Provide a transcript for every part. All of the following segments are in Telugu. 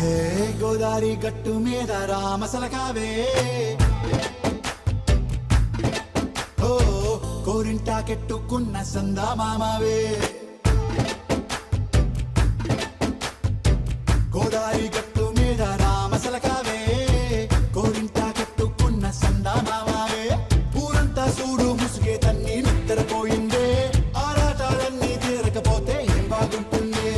హే గోదారి గట్టు మీద రామసలకావే ఓ కోరింటాకెట్టుకున్న సందా మామావే గోదారి గట్టు మీద రామసలకావే కోరింటాకెట్టుకున్న సందా మామావే ఊరంతా చూడు ముసుగే తన్ని నిద్రపోయిందే ఆరాటాలన్నీ తీరకపోతే ఏం బాగుంటుంది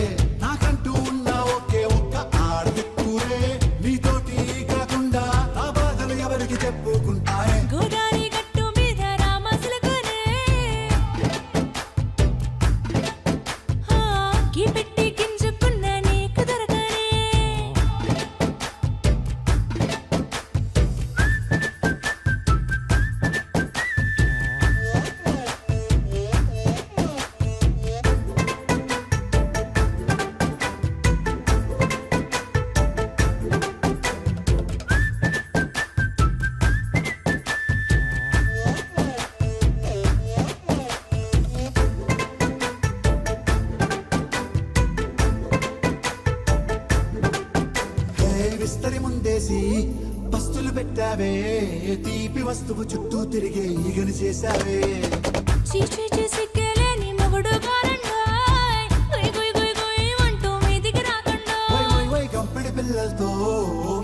నాకంటూ ఉన్న ఒకే ఒక్క ఆడదిక్కురే నీతోటి కాకుండా నా బాధలు ఎవరికి చెప్పుకుంటారే గోదారి గట్టు మీద రామసలకానే కీ పెట్టి గింజుకున్న నీకు దొరకనే విస్తరి ముందేసి పస్తులు పెట్టావే తీపి వస్తువు చుట్టూ తిరిగే ఈగను చేశావే చీచీ సిగ్గలేని మొగుడు గారండాయ్ గుయ్ గుయ్ గుయ్ గుయ్ అంటూ మీదికి రాకండా వై వై వై గంపెడి పిల్లలతో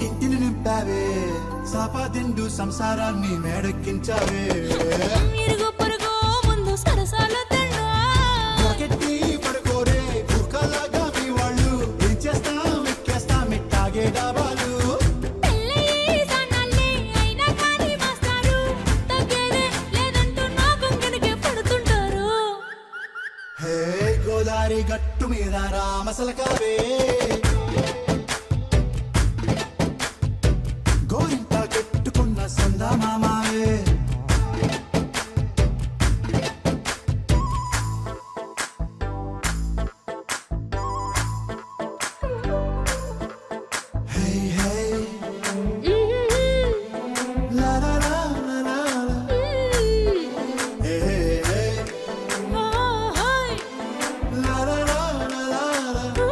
ఇంటిని నింపావే సాపాదిండు సంసారాన్ని మేడెక్కించావే ఇరుగు పొరుగు ముందు సరసాలు తండా రాకెట్టి పడుకోరే కుక్కలాగా మీ వాళ్ళు ఏం చేస్తాం ఎక్కేస్తాం ఇట్టాగే డాబాలు పెళ్ళయి సన్నాళ్ళే అయినా కానీ మాస్తారు తగ్గేదే లేదంటూ నా కొంగనికే పడుతుంటారు హే గోదారి గట్టు మీద రామసలకావే గోరింట కట్టుకున్న సందా మామావే హే హే లా లా లా లా లా హే హే హాయ్ లా లా లా లా లా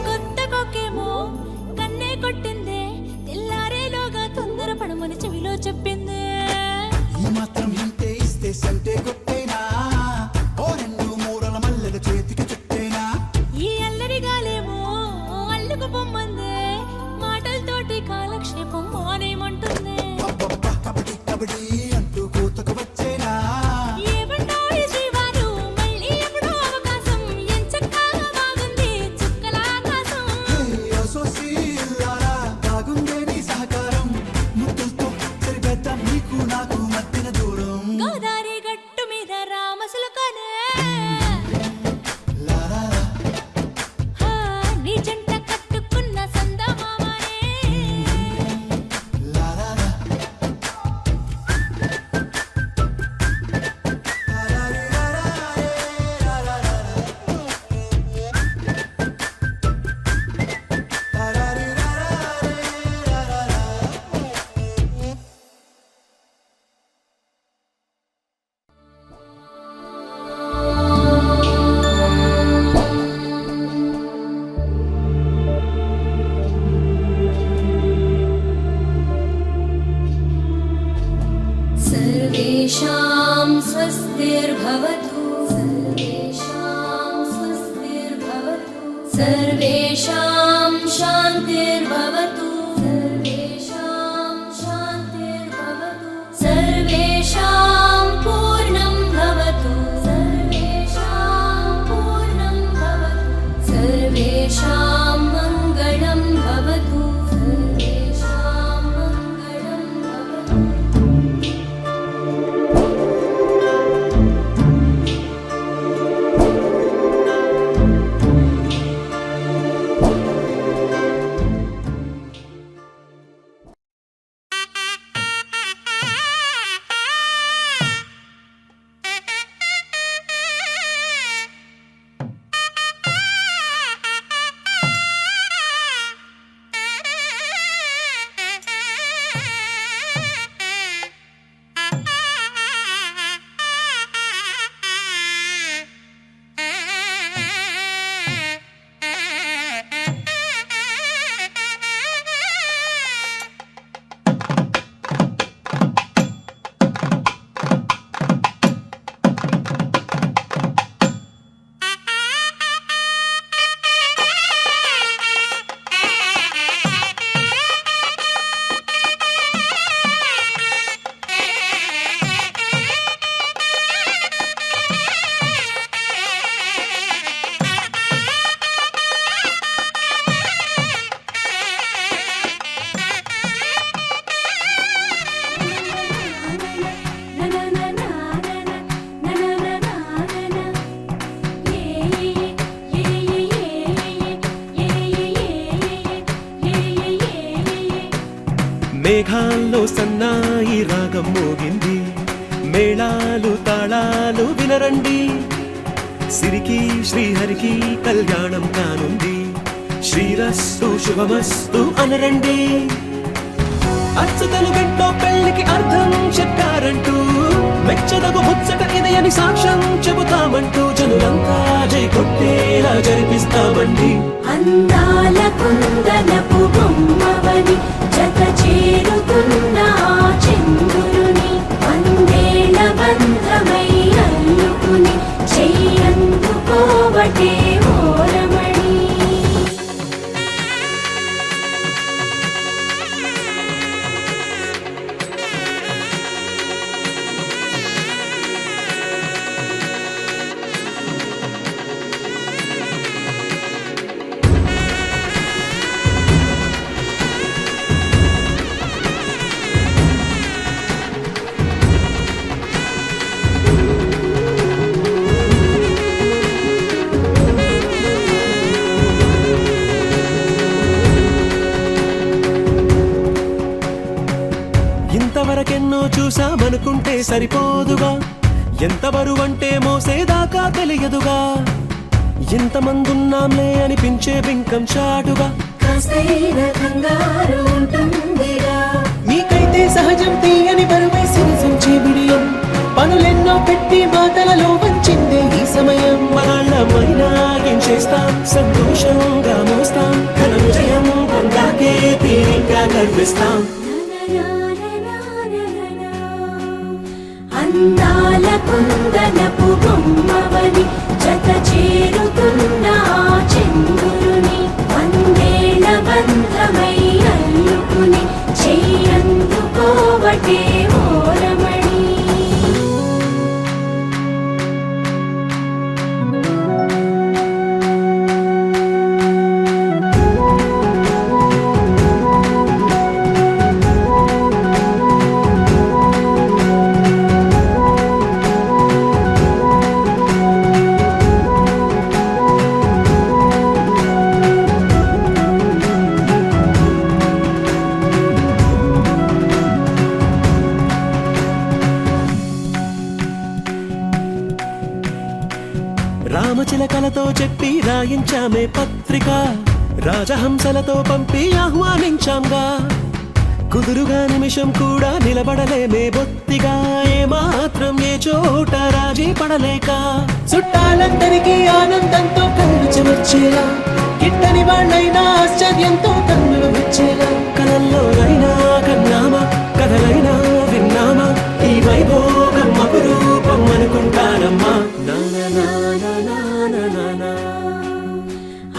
కొత్త కొక్కేమో కన్నే కొట్టిందే తెల్లారేలోగా తొందర పడమని చెవిలో చెప్పిందే ఈ మాత్రం ఇంతే ఇస్తే సంటే కొట్టేనా ఓ రెండు మూరల మల్లెల చేతికి చుట్టేనా ఈ అల్లరి గాలేమో అల్లుకు పొమ్మందే మాటలతోటి కాలక్షేపం మానేమంటుందే అబ్బబ్బా కబడ్డీ కబడ్డీ అంటూ కూతకు వచ్చేనా ఏమంటావు ఈ శ్రీవారు మళ్ళీ ఎప్పుడో అవకాశం ఎంచక్కా బాగుంది చుక్కల ఆకాశం హే అసోసి ఇల్లారా బాగుందే నీ సహకారం ముద్దులతో సరిపెద్ద నీకు నాకు మధ్యన దూరం గోదారి గట్టు మీద రామసలకానే లా లా లా. నీ జంట కట్టుకున్న సందమామనే లా లా లా. లా లా లా లా లా లా లా. లా లా లా లా లా లా లా. सर्वेषां स्वस्तिर्भवतु सर्वेषां स्वस्तिर्भवतु सर्वेषां शान्तिर्भवतु सर्वेषां शान्तिर्भवतु सर्वेषां पूर्णं भवतु सर्वेषां पूर्णं भवतु सर्वेषां मङ्गलं भवतु सर्वेषां मङ्गलं भवतु మేఘాల్లో సన్నాయి రాగం మోగింది, మేళాలు తాళాలు వినరండి, సిరికి శ్రీహరికి కళ్యాణం కానుంది, శ్రీరస్తు శుభమస్తు అనరండి. అచ్చతలు గంటో పెళ్లికి అర్థం చెప్పారంటూ, మెచ్చదగు ముచ్చట ఇది అని సాక్ష్యం చెబుతామంటూ, జనులంతా జై కొట్టేలా జరిపిస్తామండి. అందాల కుందనపు బొమ్మవని జత చేరుతున్న ఆ చంద్రుని, వందేళ్ల బంధమై అల్లుకుని చెయ్యందుకోవటే ఓరమణి. ఇంతవరకెన్నో చూసామనుకుంటే సరిపోదుగా, ఎంత బరువంటే మోసేదాకా తెలియదుగా, ఇంతమందున్నాంలే అనిపించే బింకం చాటుగా, కాస్తైన కంగారు ఉంటుందిగా. మీకైతే సహజం తీయని బరువై సిరిసంచే బిడియం, పనులెన్నో పెట్టి మాటలలో వంచిందే ఈ సమయం. మనాళ్ళమైనా ఏం చేస్తాం, సంతోషంగా మోస్తాం, ఘన విజయం పొందాకే తీరిగ్గా గర్విస్తాం. అందాల కుందనపు బొమ్మవని జత చేరుతున్న ఆ చంద్రుని, వందేళ్ల బంధమై అల్లుకుని చెయ్యందుకోవటే ఓరమణి. రామచిలకలతో చెప్పి రాయించామే పత్రిక, రాజహంసలతో పంపి ఆహ్వానించాంగా, కుదురుగా నిమిషం కూడా నిలబడలేమే బొత్తిగా, ఏ మాత్రం ఏ చోట రాజీ పడలేక, చుట్టాలందరికీ ఆనందంతో కళ్ళు చెమర్చేలా, గిట్టని వాళ్ళైనా ఆశ్చర్యంతో కన్నులు వచ్చేలా, కలల్లోనైనా కన్నామా కథలైనా విన్నామా, ఈ వైభోగం అపురూపం అనుకుంటానమ్మా.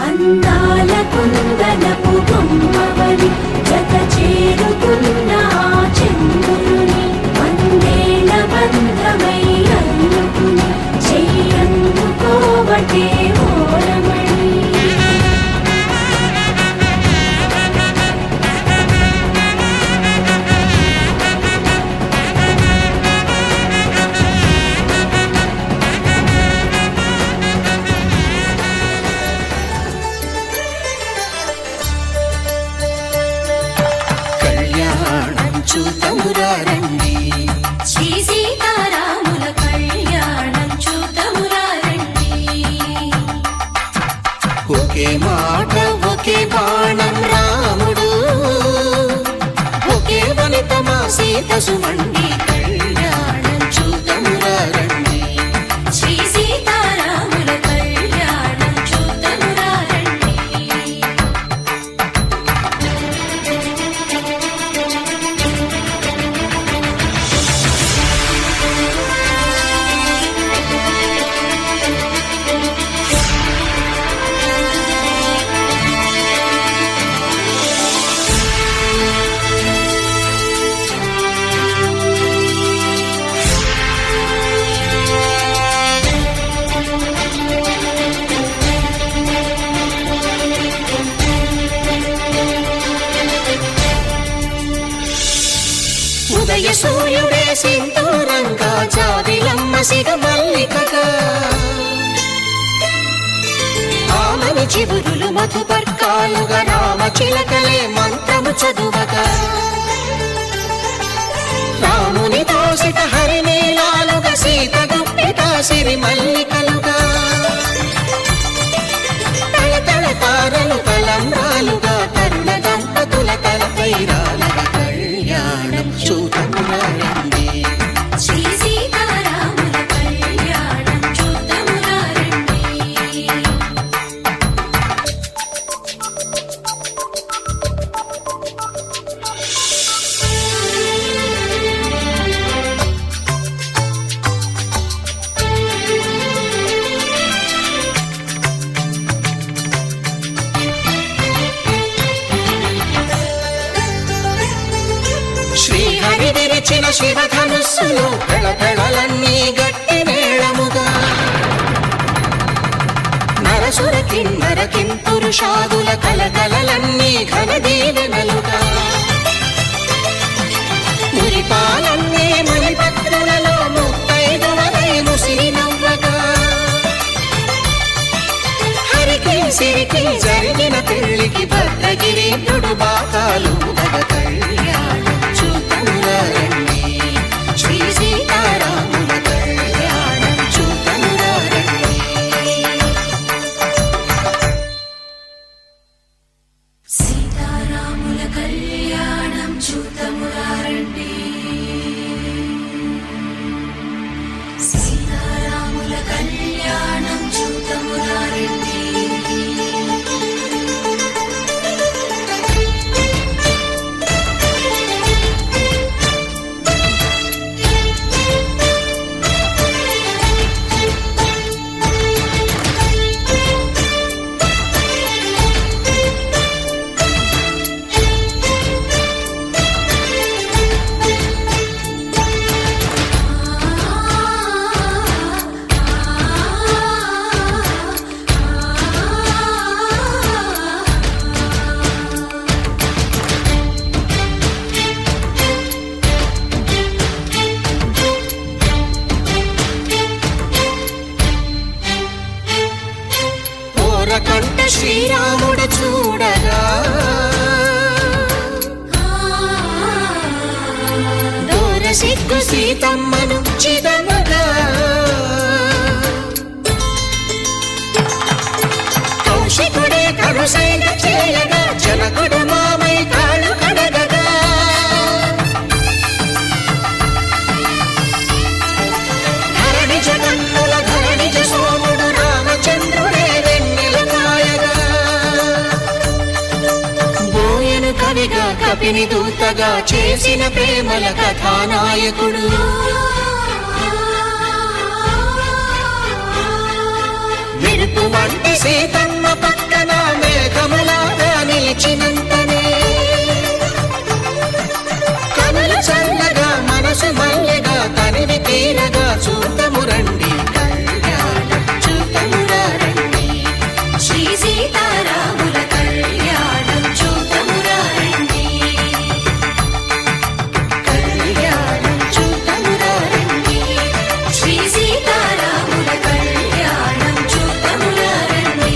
అందాల కుందనపు బొమ్మవని జత చేరుతున్న ఆ చంద్రుని, వందేళ్ల బంధమై అల్లుకుని చెయ్యందుకోవటే ఓరమణి. చూతమురారండి, శ్రీ సీతారాముల కళ్యాణం చూతమురారండి. ఒకే మాట ఒకే బాణం రాముడు, ఒకే వనిత మా సీత సుమండి, కళ్యాణం చూతమురారండి. శ్రీ సీతారాముల కళ్యాణం చూతమురారండి. ఉదయ సూర్యుడే సింధూరంగా, జాబిలమ్మ సిగ మల్లికగా, ఆమని చివురులు మధుపర్కాలుగా, రామ చిలకలే మంత్రము చదువగా, రాముని దోసిట హరినీలాలుగా సీత గుప్పిట సిరి మల్లికలుగా తళతళ తారలు తలంబ్రాలుగా తరుణ దంపతుల తలపై రాలుగా కళ్యాణం చూతమురారండి శ్రీ సీతారాముల కళ్యాణం చూద్దామురా రండి. శ్రీహరి విరిచిన శివధనుస్సులు పెళపెళలన్నీ గట్టి మేళముగా నరసుర కిన్నర కింపురుషాదుల కలకలలన్నీ ఘన దీవెనలుగా మురిపాలన్నీ మణిపత్రులలో ముత్తైదువలై ముసిరి నవ్వగా హరికి సిరికి జరిగిన పెళ్లికి భద్రగిరీంద్రుడు బాకాలు కళ్యాణం చూతమురారండి శ్రీ సీతారాముల కళ్యాణం చూతమురారండి సీతారాముల కళ్యాణం చూద్దామురా రండి. సీతారాముల కళ్యాణం చూద్దామురా రండి. ఓరకంట శ్రీరాముడు చూడగా దూర సిగ్గు సీతమ్మను చిదమగా కౌశికుడే కరుసైన చేయగా జనకుడు మామై కాళ్ళు కడగగా ధరణి జగన్నుల ధరణిజ సోముడు రామచంద్రుడే వెన్నెల కాయగా బోయను కవిగా కపిని దూతగా చేసిన ప్రేమల కథానాయకుడు మెరుపు వంటి సీతమ్మ పక్కన మేఘములాగా నిలిచినంతనే కనులు చల్లగా మనసు మల్లెగా తనివి తీరగా చూతమురండి కళ్యాణం చూతమురారండి శ్రీ సీతారాముల కళ్యాణం చూద్దామురా రండి. కళ్యాణం చూతమురారండి శ్రీ సీతారాముల కళ్యాణం చూద్దామురా రండి.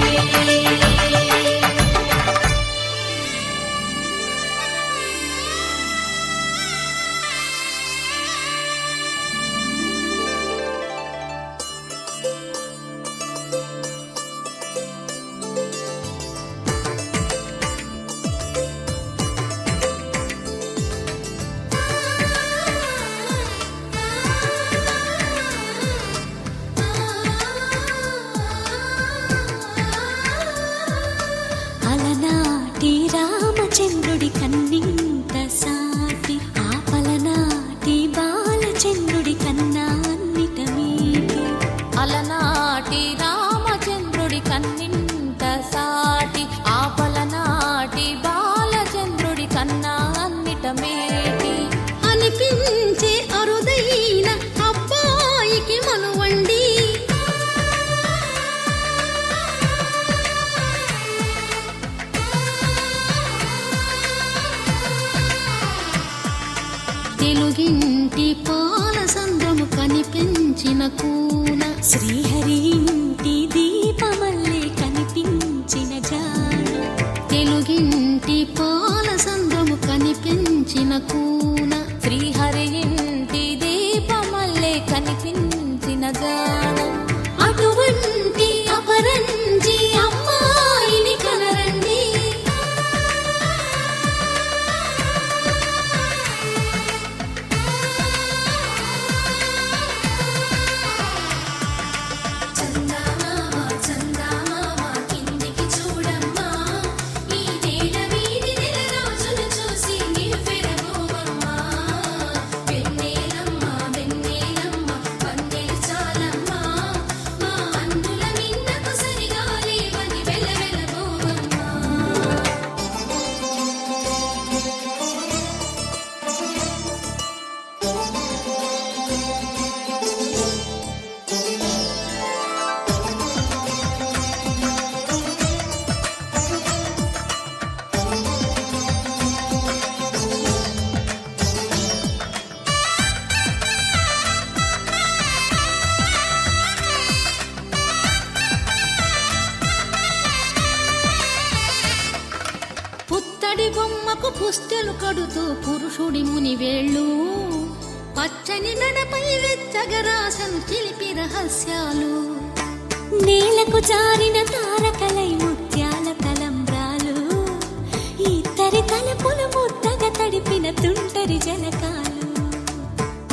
అలనాటి రామచంద్రుడి కన్నింత సాటి ఆపలనాటి బాలచంద్రుడి కన్నా అన్నిట మీటి. అలనాటి రామచంద్రుడి కన్నింత సాటి ఆపలనాటి బాలచంద్రుడి కన్నా అన్నిట మేటి అనిపించే అరుదైన అబ్బాయికి మనువండి. తెలుగింటి పాల సంద్రము కనిపించిన కూన శ్రీహరి ఇంటి దీపమల్లే కనిపించిన జాడ. తెలుగింటి పాల సంద్రము కనిపించిన కూన శ్రీహరి పుత్తడి బొమ్మకు పుస్తెలు కడుతూ పురుషుడి ముని వేళ్ళు పచ్చని నడపై వెచ్చగరాసను చిలిపి రహస్యాలు నేలకు జారిన తారకలై ముత్యాల తలంబ్రాలు ఇద్దరి తలపులు ముద్దగా తడిపిన తుంటరి జలకాలు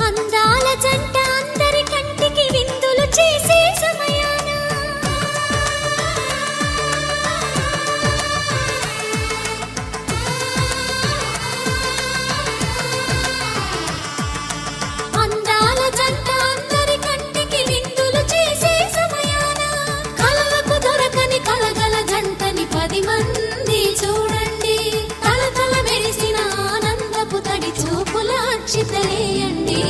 అందాల జంట అందరి కంటికి విందులు చేసే సమయాన అందాల జంట అందరి కంటికి విందులు చేసే సమయాన కలలకు దొరకని కలగల జంటని 10 మంది చూడండి తలతల మెరిసిన ఆనందపు తడి చూపుల అక్షితలేయండి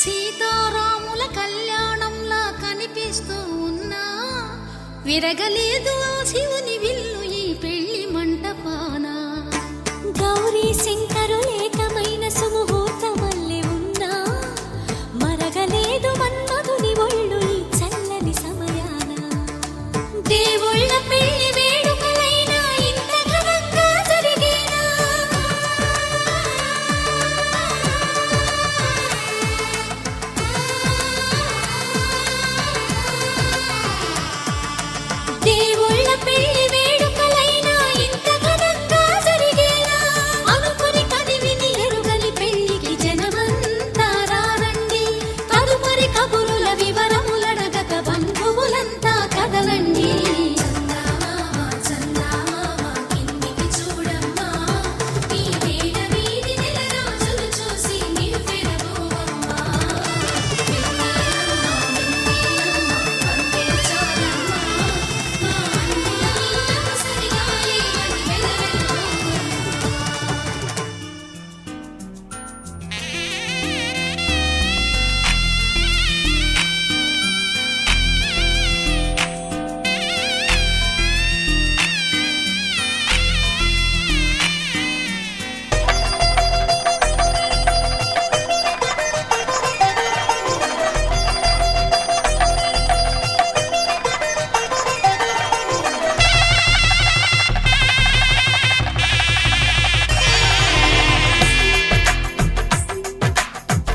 సీతారాముల కళ్యాణంలా కనిపిస్తూ ఉన్నా విరగలేదు ఆ శివుని విల్లు ఈ పెళ్లి మంటపాన గౌరీ శంకరులేకమైన సుముహూర్తమల్లె ఉన్నా మరగలేదు మన్మధుని ఒళ్ళు ఈ చల్లని సమయాన దేవుళ్ళ పెళ్లి వేడుకలైనా ఇంత ఘనంగా జరిగేనా దేవుళ్ళ పెళ్లి వేడుకలైనా ఇంత ఘనంగా జరిగేనా అనుకుని కదివిని ఎరుగని పెళ్లికి జనమంతా రారండి తదుపరి కబురుల వివరములడగక బంధువులంతా కదలండి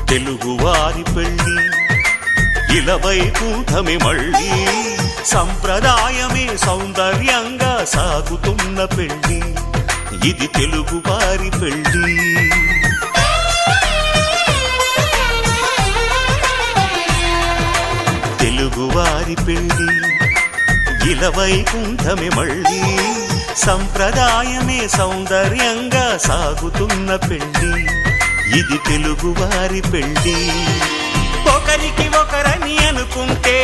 తెలుగువారి పెళ్ళి ఇలవైకుంఠమి మళ్ళీ సంప్రదాయమే సౌందర్యంగా సాగుతున్న పెళ్ళి ఇది తెలుగువారి పెళ్ళి తెలుగువారి పెళ్ళి ఇలవైకుంఠమి మళ్ళీ సంప్రదాయమే సౌందర్యంగా సాగుతున్న పెళ్ళి ఇది తెలుగువారి పెళ్ళి ఒకరికి ఒకరని అనుకుంటే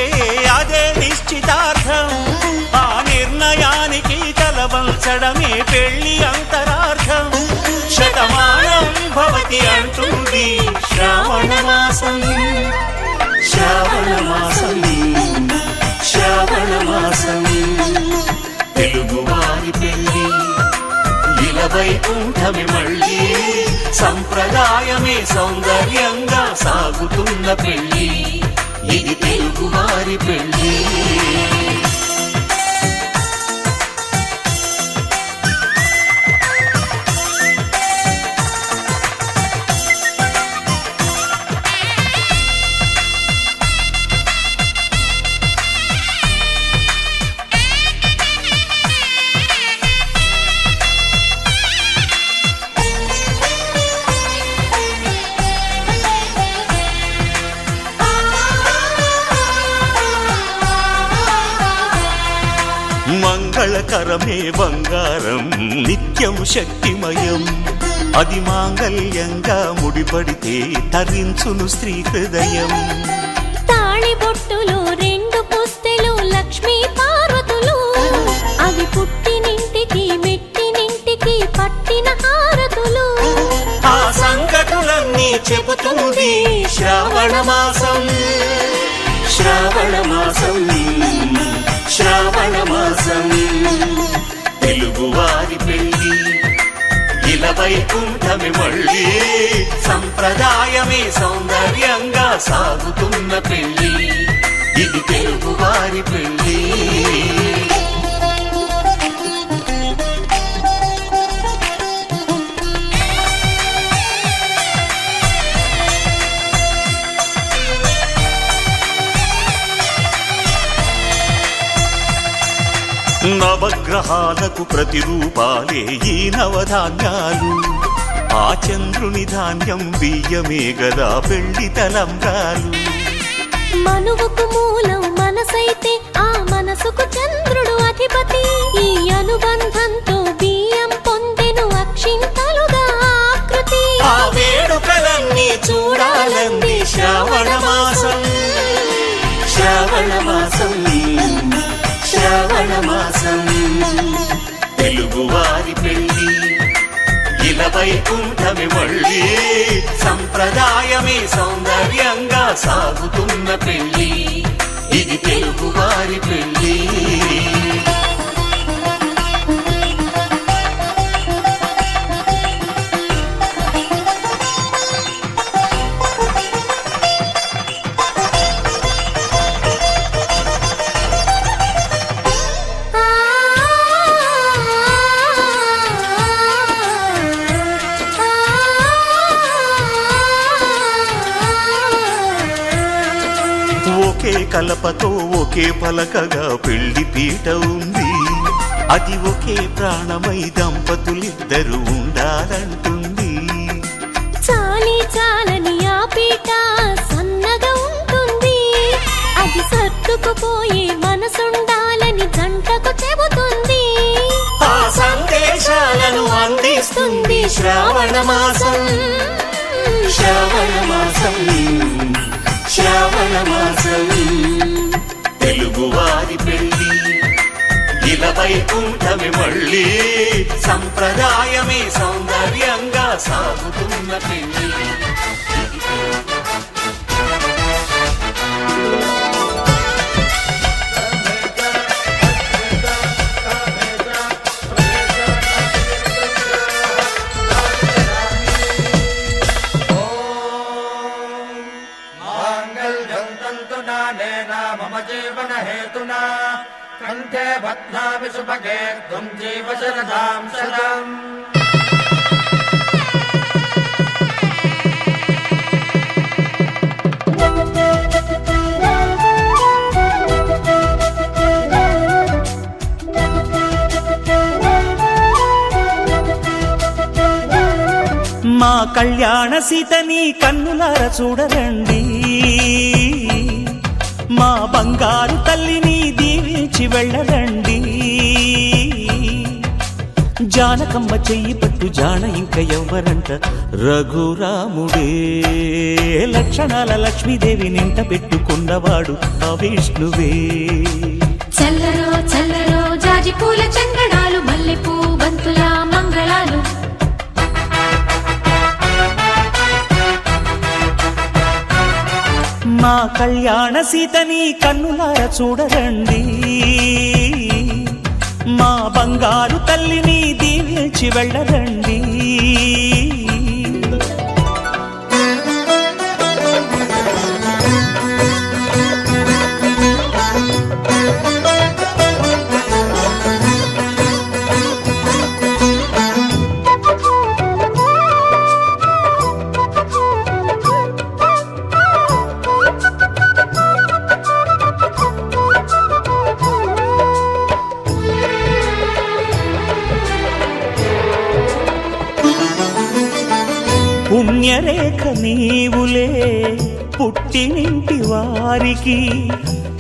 అదే నిశ్చితార్థం ఆ నిర్ణయానికి తలవంచడమే పెళ్లి అంతరార్థం శతమానం భవతి అంటుంది శ్రావణ మాసం శ్రావణ మాసం శ్రావణ మాసం తెలుగువారి పెళ్ళి ఇలవైకుంఠమి మళ్ళీ సంప్రదాయమే సౌందర్యంగా సాగుతున్న పెళ్ళి ఇది తెలుగువారి పెళ్ళి మంగళకరమే బంగారం నిత్యం శక్తిమయం అది మాంగళ్యంగా ముడిపడితే తరించును స్త్రీ హృదయం తాళి బొట్టులు రెండు పుస్తెలు లక్ష్మీ పార్వతులు అవి పుట్టినింటికి మెట్టినింటికి పట్టిన హారతులు ఆ సంగతులన్నీ చెబుతుంది శ్రావణ మాసం శ్రావణ మాసం శ్రావణ మాసం తెలుగువారి పెళ్లి ఇలా వైకుంఠమి మళ్ళీ సంప్రదాయమే సౌందర్యంగా సాగుతున్న పెళ్లి ఇది తెలుగువారి పెళ్లి నవగ్రహాలకు ప్రతిరూపాలే ఈ నవధాన్యాలు ఆ చంద్రుని ధాన్యం బియ్యమే గదా పెళ్లి తలంబ్రాలు మనువుకు మూలం మనసైతే ఆ మనసుకు చంద్రుడు అధిపతి ఈ అనుబంధంతో బియ్యం పొందెను అక్షింతలుగా ఆకృతి ఆ వేడుకలన్నీ చూడాలంది శ్రావణ మాసం శ్రావణ మాసం శ్రావణ మాసం తెలుగువారి పెళ్లి ఇలా వైకుంఠమి మళ్ళీ సంప్రదాయమే సౌందర్యంగా సాగుతున్న పెళ్లి ఇది తెలుగువారి పెళ్లి ఒకే కలపతో ఒకే పలకగా పెళ్లి పీట ఉంది అది ఒకే ప్రాణమై దంపతులిద్దరూ ఉండాలంటుంది చాలి చాలని ఆ పీట సన్నగా ఉంటుంది అది సర్దుకుపోయే మనసుండాలని జంటకు చెబుతుంది ఆ సందేశాలను అందిస్తుంది శ్రావణ మాసం శ్రావణ మాసం శ్రావణ మాసం తెలుగువారి పెళ్లి ఇలా వైకుంఠమి మళ్ళీ సంప్రదాయమే సౌందర్యంగా సాగుతున్న పెళ్లి जीवन हेतुना कंठे बध्नामि सुभगे त्वं जीव शरदां शतम् మా కళ్యాణ సీతని కన్నులార చూడరండి మా బంగారు తల్లిని దీవించి వెళ్ళరండి జానకమ్మ చెయ్యి పట్టు జాన ఇంక ఎవ్వరంట రఘురాముడే లక్షణాల లక్ష్మీదేవి నింట పెట్టుకున్నవాడు ఆ విష్ణువే చల్లరో చల్లరో జాజి పూల చంగడాలు మల్లెపూ బంతుల మంగళాలు మా కళ్యాణ సీతని కన్నులార చూడరండి మా బంగారు తల్లిని దీవించి వెళ్ళరండి పుణ్యరేఖ నీవులే పుట్టినింటి వారికి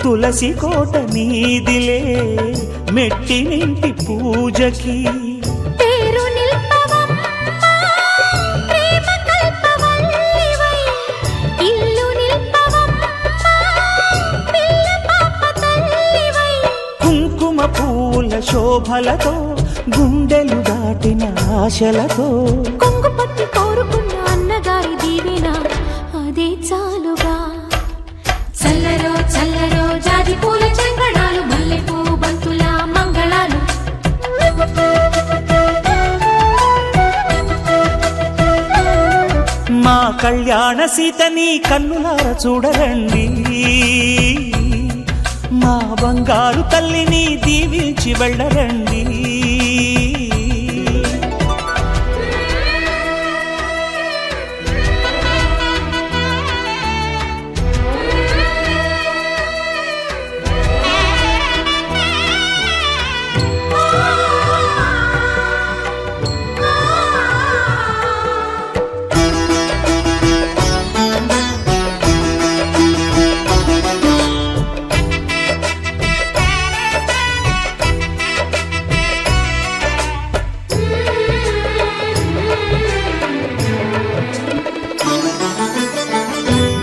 తులసి కోట నీదిలే మెట్టినింటి పూజకి పేరు నిల్పవమ్మా ప్రేమ కల్పవల్లివై ఇల్లు నిల్పవమ్మా పిల్ల పాప తల్లివై కుంకుమ పూల శోభలతో గుండెలు దాటిన ఆశలతో కొంగు పట్టి కోరుకున్న అన్నగారి దీవెన అదే చాలుగా చల్లరో చల్లరో జాజి పూల చెంగడాలు మల్లెపూ బంతుల మంగళాలు మా కళ్యాణ సీతని కన్నులార చూడరండి మా బంగారు తల్లిని దీవించి వెళ్ళరండి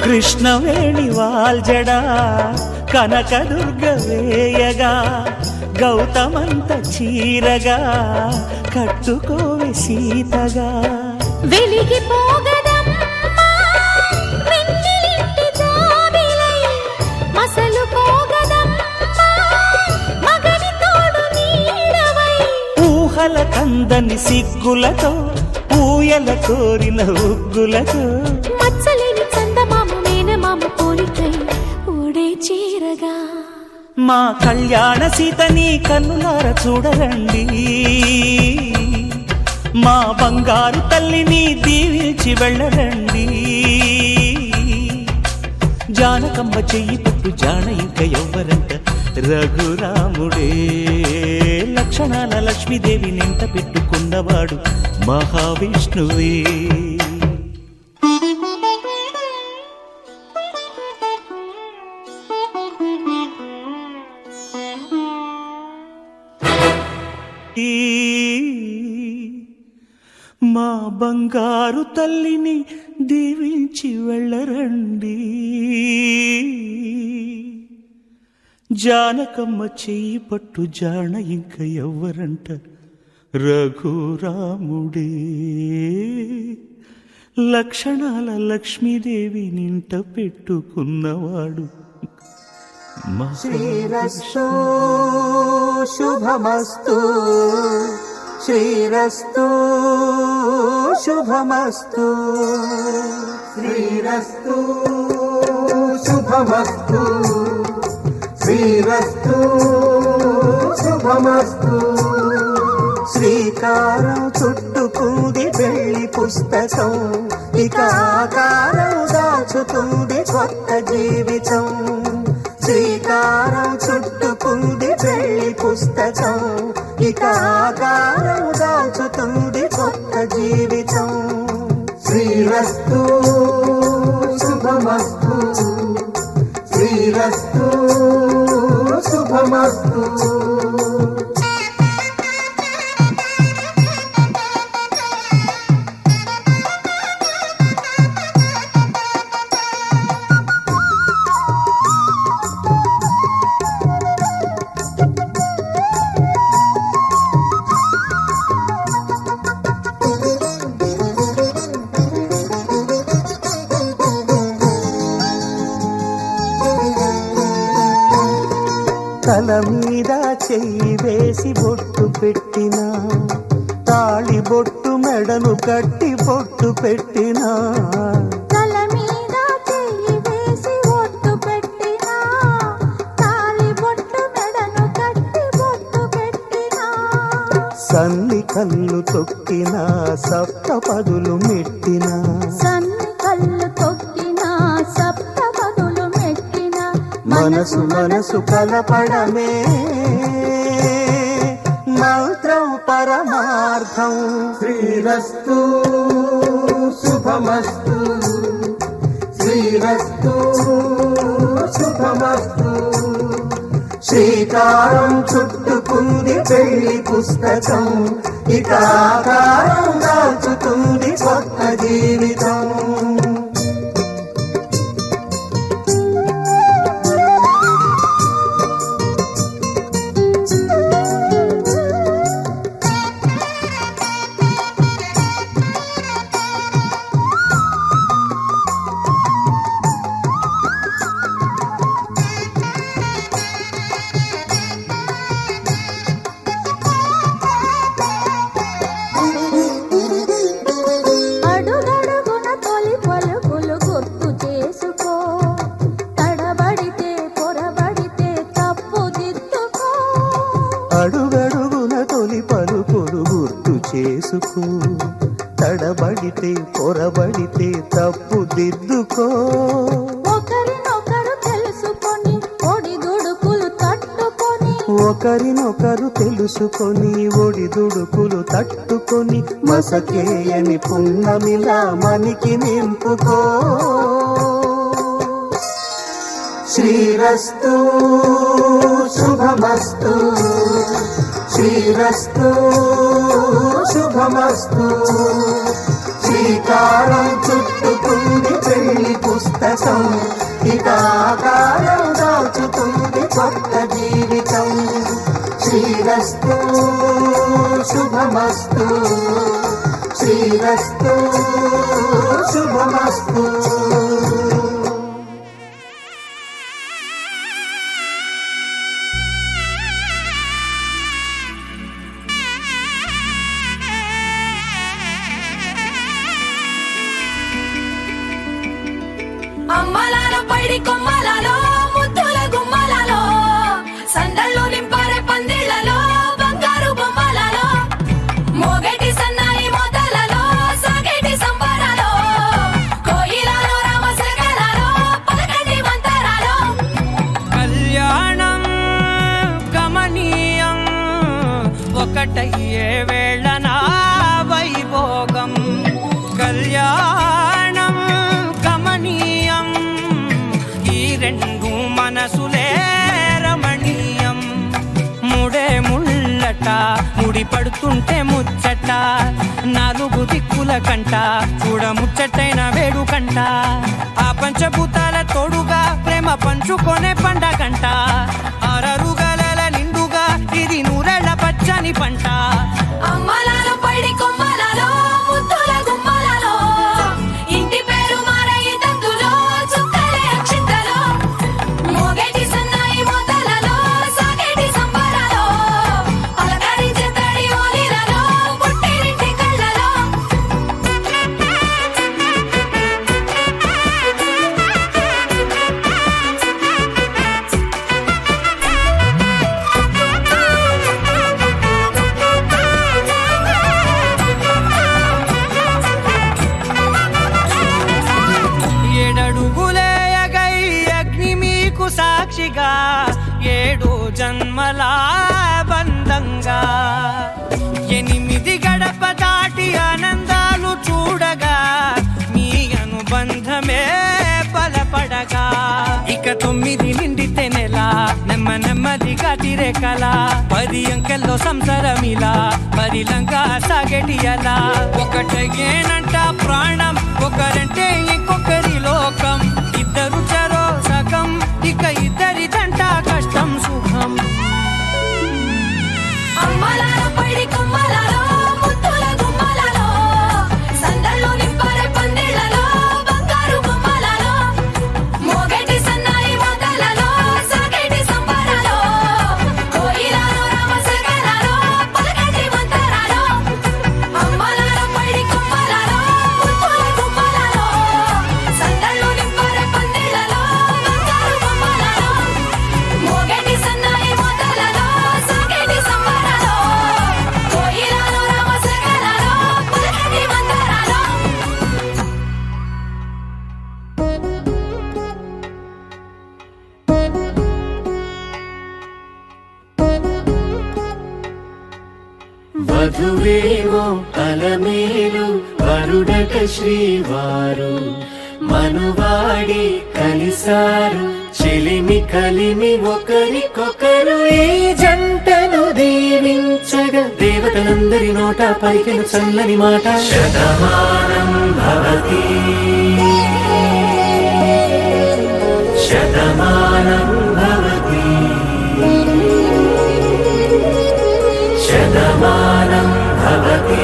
కృష్ణవేణి వాల్జడా కనకదుర్గ వేయగా గౌతమంత చీరగా కట్టుకోవి సీతగా వెలిగిపోగదమ్మా వెన్నెలింటి జాబిలై మసలుకోగదమ్మా మగని తోడు నీడవై ఊహల కందని సిగ్గులతో ఊయల కోరిన ఉగ్గులతో మచ్చలేని చందమామ మేనమామ పోలికై ఓడే చీరగా మా కళ్యాణ సీతని కన్నులార చూడరండి మా బంగారు తల్లిని దీవించి వెళ్ళరండి జానకమ్మ చెయ్యి పట్టు జాన ఇంక ఎవ్వరంట రఘురాముడే లక్షణాల లక్ష్మీదేవి నింట పెట్టుకున్నవాడు మహావిష్ణువే మా బంగారు తల్లిని దీవించి వెళ్ళరండి జానకమ్మ చెయ్యి పట్టు జాన ఇంక ఎవ్వరంట రఘురాముడే లక్షణాల లక్ష్మీదేవి నింట పెట్టుకున్నవాడు శ్రీరస్తో శుభమస్తు శ్రీరస్తో శుభమస్తు శ్రీరస్తో శుభమస్తు శ్రీరస్తో శుభమస్తు శ్రీకారం చుట్టుకుంది పెళ్లి పుస్తకం ఇక ఆకారం దాచుతుంది కొత్త జీవితం శ్రీకారం చుట్టుకుంది పెళ్లి పుస్తకం ఇక ఆకారం దాచుతుంది కొత్త జీవితం శ్రీరస్తు శుభమస్తు శ్రీరస్తు శుభమస్తు తల మీద చెయ్యి వేసి బొట్టు పెట్టినా తాళి బొట్టు మెడను కట్టి బొట్టు పెట్టినా తల మీద చెయ్యి వేసి ఒట్టు పెట్టినా తాళి బొట్టు మెడను కట్టి బొట్టు పెట్టినా సన్ని కళ్ళు తొక్కినా సప్త పదులు మెట్టినా సన్ని కళ్ళు తొక్కినా సప్త పదులు మెట్టినా మనసు మనసు కలపడమే మంత్రం పరమార్థం శ్రీరస్తు శుభమస్తు శ్రీరస్తు శుభమస్తు శ్రీకారం చుట్టుకుంది పెళ్లి పుస్తకం ఇక ఆకారం దాచుతుంది కొత్త జీవితం అడుగడుగున తొలి పలుకులు గుర్తు చేసుకో తడబడితే పొరబడితే తప్పు దిద్దుకో అడుగడుగున తొలి పలుకులు గుర్తు చేసుకో తడబడితే పొరబడితే తప్పు దిద్దుకో ఒకరినొకరు తెలుసుకొని ఒడిదుడుకులు తట్టుకొని ఒకరినొకరు తెలుసుకొని ఒడిదుడుకులు తట్టుకొని మసకేయని పున్నమిలా మనికి నింపుకో శ్రీరస్తు శుభమస్తు శ్రీరస్తు శుభమస్తు శ్రీకారం చుట్టుకుంది పెళ్లి పుస్తకం ఇక ఆకారం దాచుతుంది కొత్త జీవితం శ్రీరస్తు శుభమస్తు శ్రీరస్తు శుభమస్తు అమ్మలాల పైడి కొమ్మలలో ముద్దుల గుమ్మలలో సందళ్ళు నింపారే పందిళ్లలో బంగారు బొమ్మలలో మోగేటి సన్నాయి మోతలలో సాగేటి సంబరాలో కోయిలలో రామశకలలో పలకండి మంతరాలో కళ్యాణం గమనీయం ఒకటయ్యే వేళ నా వైభోగం కళ్యాణం గమనీయం ఈ రెండు మనసులే రమణీయం ముడే ముళ్ళట ముడి పడుతుంటే ముచ్చట నాలుగు దిక్కుల కంట చూడ ముచ్చటైన వేడుకంట ఆ పంచభూతాల తోడుగా ప్రేమ పంచుకొనే పండగంట ఆరరుగల నిండుగా ఇది నూరెళ్ళ పచ్చని పంట అమ్మలాల పైడి కొమ్మలలో ముద్దుల గుమ్మలలో ఇంటి పేరు మారయి తందులో చుక్కలే అక్షింతలో మోగేటి సన్నాయి మోతలలో సాగేటి సంబరాలో పలకరించే తడి ఓలిలలో పుట్టినింటి కళ్ళలో ఏడడుగులేయగై అగ్ని మీకు సాక్షిగా ఏడు జన్మల బంధంగా ఎనిమిది గడప దాటి ఆనందాలు చూడగా మీ అనుబంధమే బలపడగా ఇక 9 నిండితే నెల నెమ్మదిగా తిరేకల 10 అంకెల్లో సంసారమిలా పరిలంగా సాగటి అలా ఒకటేనంట ప్రాణం ఒకరంటే ఇంకొకరి లోకం ఇద్దరు చరో సగం ఇక ఇద్దరి దంట కష్టం సుఖం అమ్మలాల పైడి కొమ్మలలో ముద్దుల గుమ్మలలో సందళ్ళు నింపారే పందిళ్లలో బంగారు బొమ్మలలో మోగేటి సన్నాయి మోతలలో సాగేటి సంబరాలో కోయిలలో రామశకలలో పలకండి మంతరాలో అమ్మలాల పైడి కొమ్మలలో ముద్దుల గుమ్మలలో సందళ్ళు నింపారే పందిళ్లలో బంగారు బొమ్మలలో మోగేటి సన్నాయి మోతలలో సాగేటి సంబరాలో కోయిలలో రామశకలలో పలకండి మంతరాలో వధువేవో అలమేలు వరుడట శ్రీవారు మనువాడి కలిసారు చిలిమి కలిమి ఒకరికొకరు ఈ జంటను దీవించగా దేవతలందరి నోట పలికెను చల్లని మాట శతమానం భవతి శతమానం భవతి శతమానం భవతి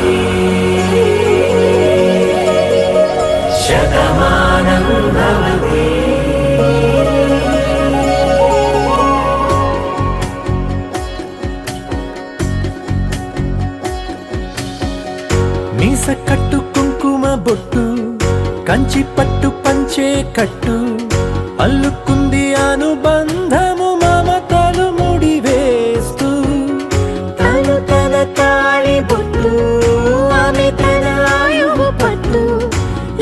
శతమానం భవతి. మీస కట్టు కుంకుమ బొట్టు కంచి పట్టు పంచే కట్టు అల్లుకుంది అనుబంధము మమతలు ముడివేస్తూ తను తన తాళి బొట్టు ఆమె తన ఆయువు పట్టు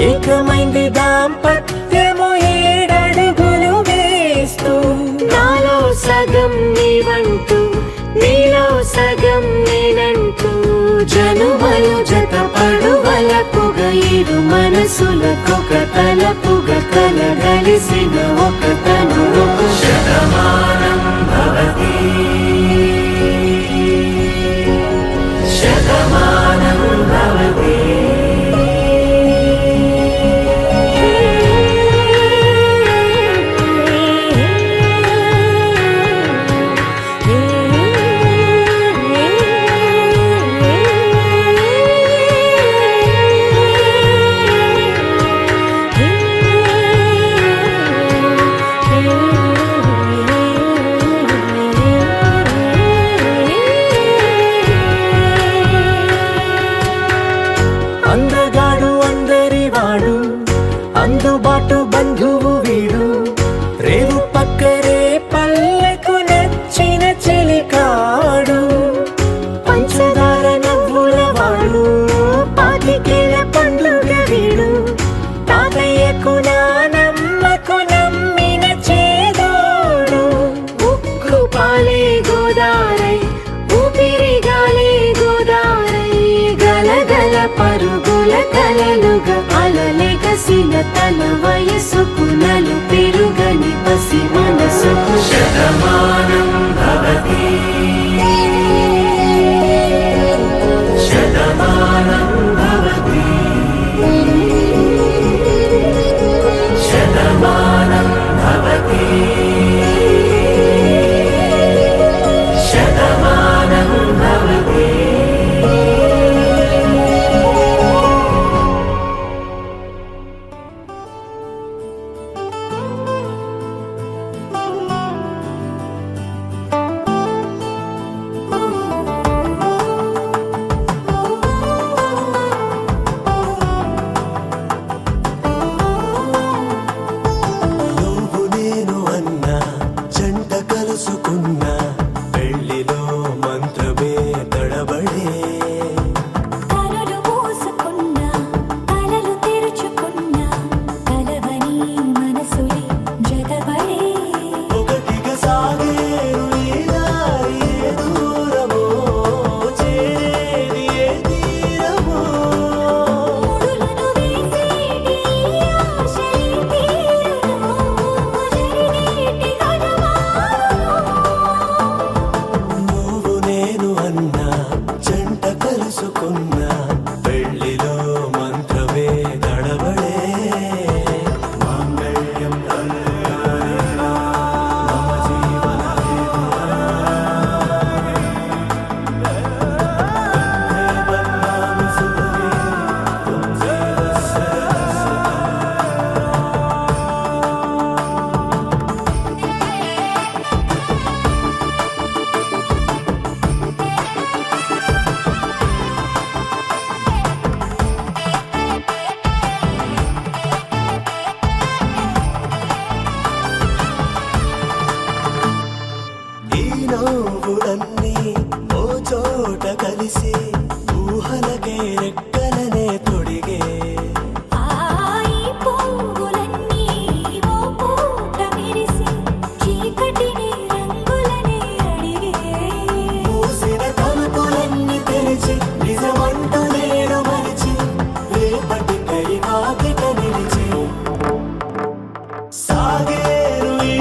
ఏకమైంది దాంపత్యము 7 అడుగులు వేస్తూ నాలో సగం నీవంటూ నీలో సగం నేనంటూ జనుమలు జత పడువలపుగ ఇరు మనసులకొక తలపుగ కలగలిసిన ఒక తను శతమానం భవతి శతమానం భవతి. అందగాడు అందరివాడు అందుబాటు బంధువు వీడు రేవు పక్కరే పల్లెకు నచ్చిన చెలికాడు పంచదార నవ్వుల వాడు పాతికేల పండుగ వీడు తాతయ్యకు నానమ్మకు నమ్మిన చేదోడు ఉక్కు పాలే గోదారై ఊపిరిగాలే గోదారై గలగల పరుగుల కలలుగా అలలెగసిన తన వయసుకు నలు పెరుగని పసి మనసుకు శతమానం భవతి శతమానం భవతి శతమానం భవతి శతమానం భవతి. నువ్వు నేను అన్నా జంట కలుసుకున్నా పెళ్లిలో మంత్రమే తడబడే కనులు మూసుకున్నా కలలు తెరుచుకున్నా కలవని మనసులే జతపడే ఒకటిగా సాగేరు ఈ దారి ఏ దూరమో చేరేది ఏ తీరమో ముడులను వేసేటి ఆశలే తీరును జరిగేటి గడవారును నువ్వు నేను అన్నా జంట కలుసుకున్నా పెళ్లిలో మంత్రమే తడబడే మాంగళ్యం తల్లిగారేనా మమ జీవన బన్నామి సుఖమే తుమ్సే ఈ నవ్వులన్నీ ఓ చోట కలిసి ఊహలకే రెక్కలనే తొడిగే ఆయి పొంగులన్నీ ఓ పూట మెరిసి చీకటిని రంగులనే అడిగే మూసిన తలుపులన్నీ తెరిచి నిజమంటూ నేను మరిచి రేపటికై వాకిట నిలిచి సాగేరు ఈ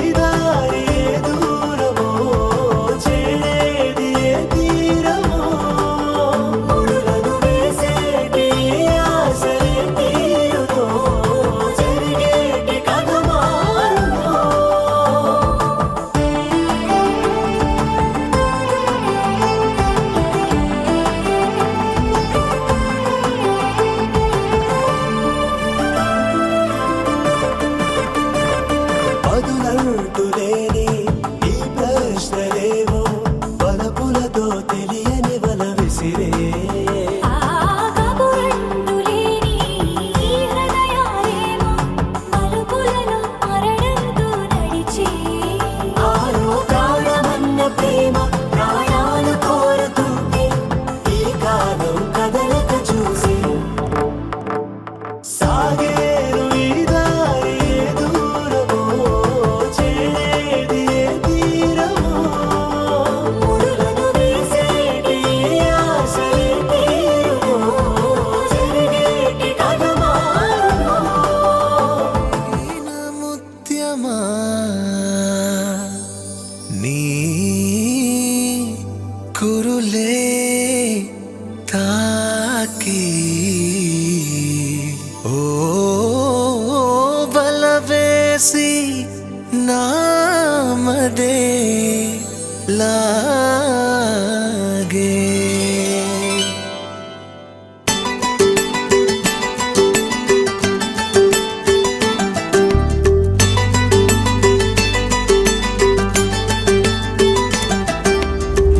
తాకి ఓ బలవేసి నామదే లాగే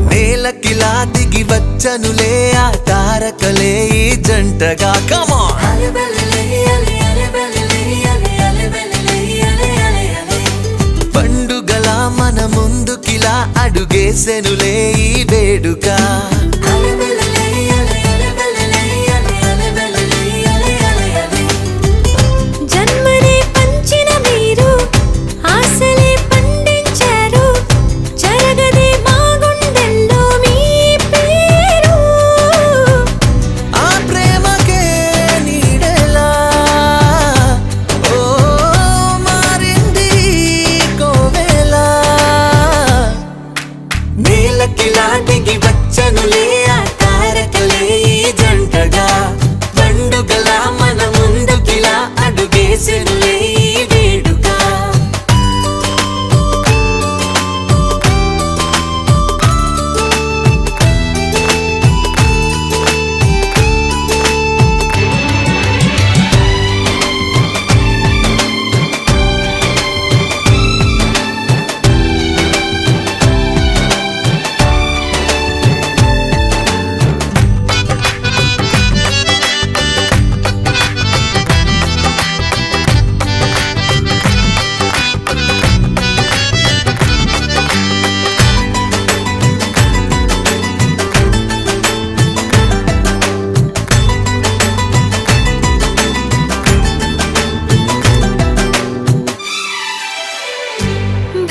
నేలకిలా దిగి వచ్చనులే ఆ తారకలే ఈ జంటగా కమా పండుగల మన ముందుకిలా అడుగేసెనులే ఈ వేడుక జన్మనే పంచిన మీరు ఆశలే పండించారు జరగదే మా గుండెల్లో మీ పేరు ఆ ప్రేమకే నీడెలా ఓ మారింది కోవెలా నేలకిలా దిగి వచ్చనులే ఆ తారకలే ఈ జంటగా పండుగల మన ముందుకిలా అడుగేసెనులే ఈ వేడుక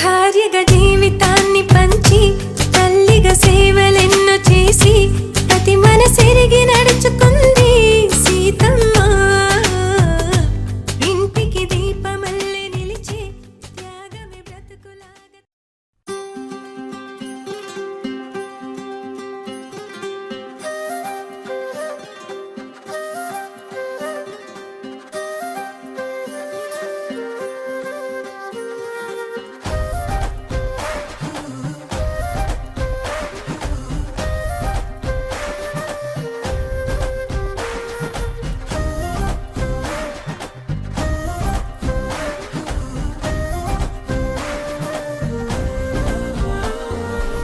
భార్యగా జీవితాన్ని పంచి తల్లిగా సేవలెన్నో చేసి ప్రతి మనసెరిగి నడుచుకుంది సీతమ్మ ఇంటికి దీపమల్లె నిలిచే త్యాగమే బ్రతుకులాగా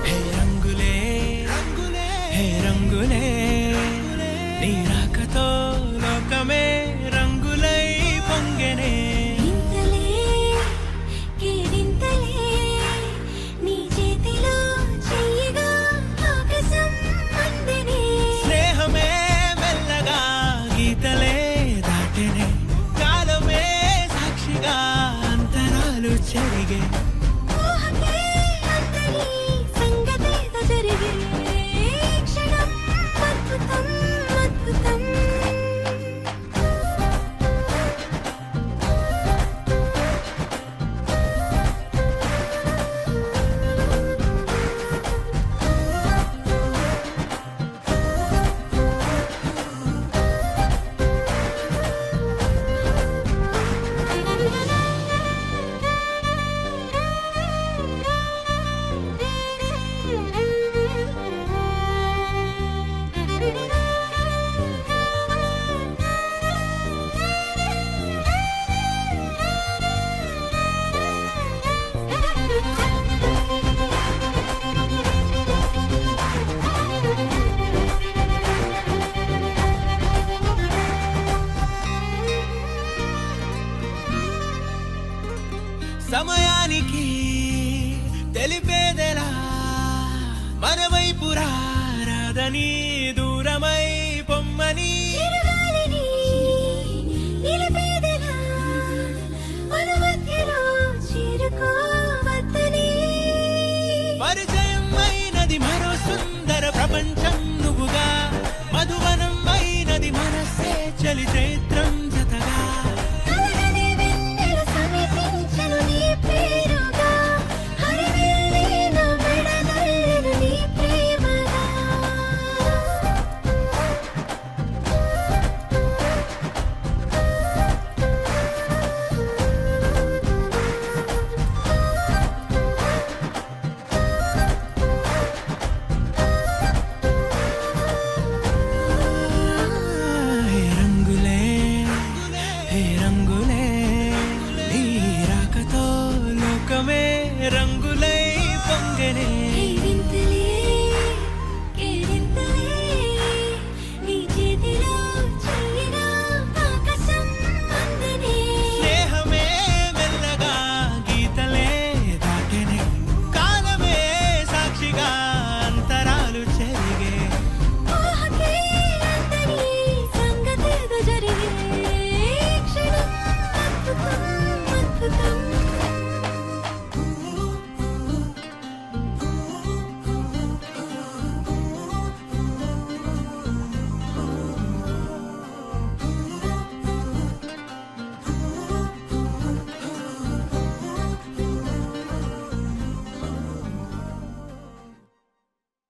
హే రంగులే రంగులే హే రంగులే నీ రాకతో లోకమే రంగులై పొంగెనే వింతలే కేరింతలే నీ చేతిలో చెయ్యగా ఆకాశం అందెనే స్నేహమే మెల్లగా గీతలే దాటెనే కాలమే సాక్షిగా అంతరాలు చెరిగే ఊహకే అంతని సంగతేదో జరిగే క్షణం అద్భుతం అద్భుతం సమయానికి తెలిపేదెలా మన వైపు రాదని